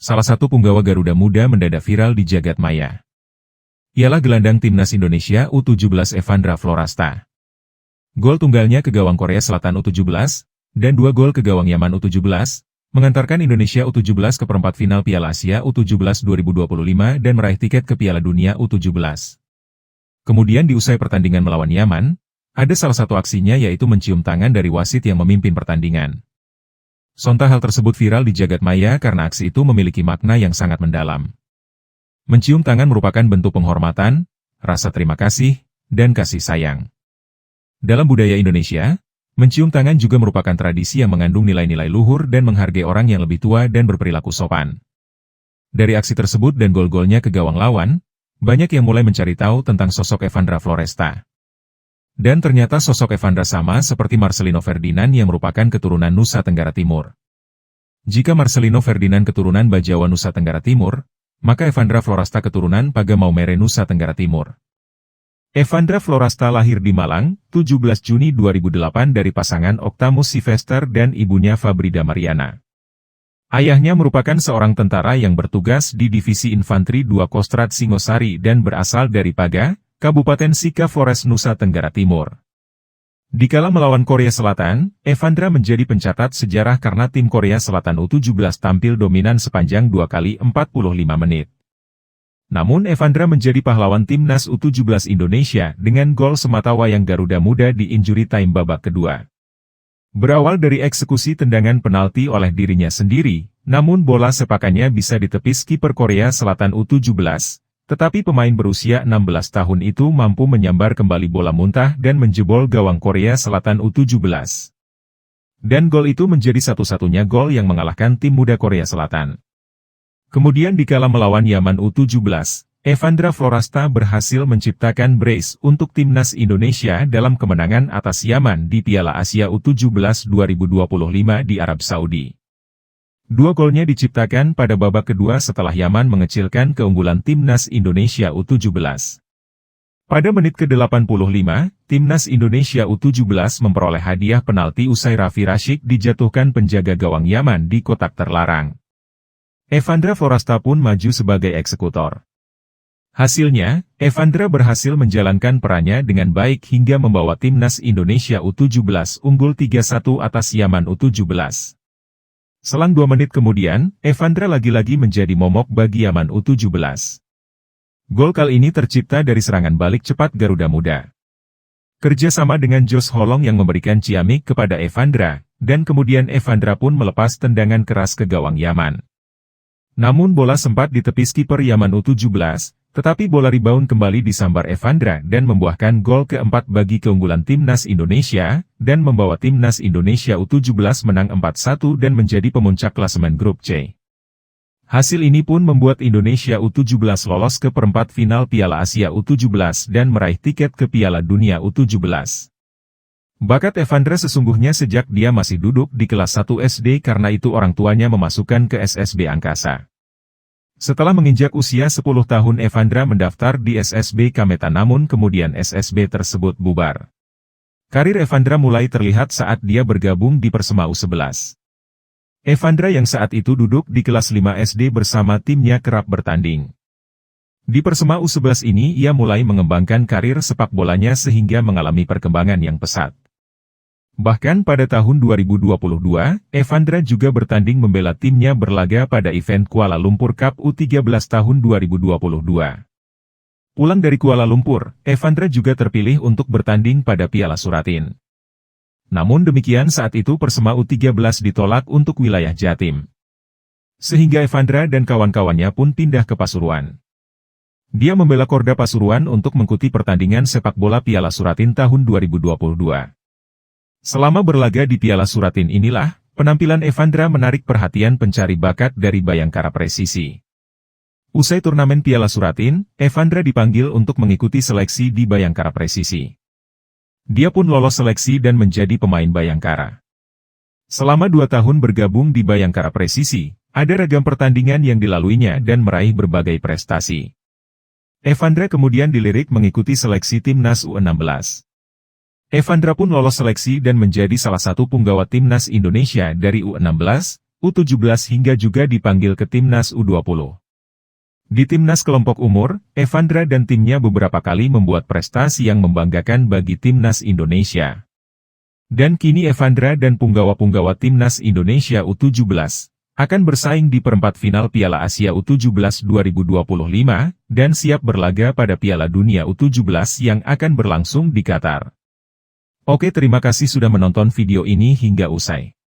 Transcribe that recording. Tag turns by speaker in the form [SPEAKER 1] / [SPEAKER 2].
[SPEAKER 1] salah satu punggawa Garuda Muda mendadak viral di jagat maya. Ialah gelandang timnas Indonesia U17 Evandra Florasta. Gol tunggalnya ke gawang Korea Selatan U17, dan 2 gol ke gawang Yaman U17, mengantarkan Indonesia U17 ke perempat final Piala Asia U17 2025 dan meraih tiket ke Piala Dunia U17. Kemudian di usai pertandingan melawan Yaman, ada salah satu aksinya yaitu mencium tangan dari wasit yang memimpin pertandingan. Sontak hal tersebut viral di jagat maya karena aksi itu memiliki makna yang sangat mendalam. Mencium tangan merupakan bentuk penghormatan, rasa terima kasih, dan kasih sayang. Dalam budaya Indonesia, mencium tangan juga merupakan tradisi yang mengandung nilai-nilai luhur dan menghargai orang yang lebih tua dan berperilaku sopan. Dari aksi tersebut dan gol-golnya ke gawang lawan, banyak yang mulai mencari tahu tentang sosok Evandra Floresta. Dan ternyata sosok Evandra sama seperti Marcelino Ferdinand yang merupakan keturunan Nusa Tenggara Timur. Jika Marcelino Ferdinand keturunan Bajawa Nusa Tenggara Timur, maka Evandra Floresta keturunan Paga Maumere Nusa Tenggara Timur. Evandra Floresta lahir di Malang, 17 Juni 2008 dari pasangan Octamus Sylvester dan ibunya Fabrida Mariana. Ayahnya merupakan seorang tentara yang bertugas di Divisi Infanteri 2 Kostrad Singosari dan berasal dari Paga, Kabupaten Sika Flores, Nusa Tenggara Timur. Dikala melawan Korea Selatan, Evandra menjadi pencatat sejarah karena tim Korea Selatan U17 tampil dominan sepanjang 2 kali 45 menit. Namun Evandra menjadi pahlawan timnas U17 Indonesia dengan gol sematawayang Garuda Muda di injury time babak kedua. Berawal dari eksekusi tendangan penalti oleh dirinya sendiri, namun bola sepakannya bisa ditepis kiper Korea Selatan U17. Tetapi pemain berusia 16 tahun itu mampu menyambar kembali bola muntah dan menjebol gawang Korea Selatan U17. Dan gol itu menjadi satu-satunya gol yang mengalahkan tim muda Korea Selatan. Kemudian dikala melawan Yaman U17, Evandra Floresta berhasil menciptakan brace untuk timnas Indonesia dalam kemenangan atas Yaman di Piala Asia U17 2025 di Arab Saudi. 2 golnya diciptakan pada babak kedua setelah Yaman mengecilkan keunggulan timnas Indonesia U17. Pada menit ke-85, timnas Indonesia U17 memperoleh hadiah penalti usai Raffi Rashid dijatuhkan penjaga gawang Yaman di kotak terlarang. Evandra Floresta pun maju sebagai eksekutor. Hasilnya, Evandra berhasil menjalankan perannya dengan baik hingga membawa timnas Indonesia U17 unggul 3-1 atas Yaman U17. Selang 2 menit kemudian, Evandra lagi-lagi menjadi momok bagi Yaman U17. Gol kali ini tercipta dari serangan balik cepat Garuda Muda. Kerjasama dengan Jos Holong yang memberikan ciamik kepada Evandra, dan kemudian Evandra pun melepas tendangan keras ke gawang Yaman. Namun bola sempat ditepis kiper Yaman U17, tetapi bola rebound kembali disambar Evandra dan membuahkan gol keempat bagi keunggulan timnas Indonesia, dan membawa timnas Indonesia U17 menang 4-1 dan menjadi pemuncak klasemen grup C. Hasil ini pun membuat Indonesia U17 lolos ke perempat final Piala Asia U17 dan meraih tiket ke Piala Dunia U17. Bakat Evandra sesungguhnya sejak dia masih duduk di kelas 1 SD karena itu orang tuanya memasukkan ke SSB Angkasa. Setelah menginjak usia 10 tahun Evandra mendaftar di SSB Kameta namun kemudian SSB tersebut bubar. Karir Evandra mulai terlihat saat dia bergabung di Persema U11. Evandra yang saat itu duduk di kelas 5 SD bersama timnya kerap bertanding. Di Persema U11 ini ia mulai mengembangkan karir sepak bolanya sehingga mengalami perkembangan yang pesat. Bahkan pada tahun 2022, Evandra juga bertanding membela timnya berlaga pada event Kuala Lumpur Cup U13 tahun 2022. Pulang dari Kuala Lumpur, Evandra juga terpilih untuk bertanding pada Piala Suratin. Namun demikian saat itu Persema U13 ditolak untuk wilayah Jatim. Sehingga Evandra dan kawan-kawannya pun pindah ke Pasuruan. Dia membela Korda Pasuruan untuk mengikuti pertandingan sepak bola Piala Suratin tahun 2022. Selama berlaga di Piala Suratin inilah, penampilan Evandra menarik perhatian pencari bakat dari Bayangkara Presisi. Usai turnamen Piala Suratin, Evandra dipanggil untuk mengikuti seleksi di Bayangkara Presisi. Dia pun lolos seleksi dan menjadi pemain Bayangkara. Selama 2 tahun bergabung di Bayangkara Presisi, ada ragam pertandingan yang dilaluinya dan meraih berbagai prestasi. Evandra kemudian dilirik mengikuti seleksi timnas U16. Evandra pun lolos seleksi dan menjadi salah satu punggawa timnas Indonesia dari U16, U17 hingga juga dipanggil ke Timnas U20. Di Timnas kelompok umur, Evandra dan timnya beberapa kali membuat prestasi yang membanggakan bagi Timnas Indonesia. Dan kini Evandra dan punggawa-punggawa Timnas Indonesia U17 akan bersaing di perempat final Piala Asia U17 2025 dan siap berlaga pada Piala Dunia U17 yang akan berlangsung di Qatar. Oke, terima kasih sudah menonton video ini hingga usai.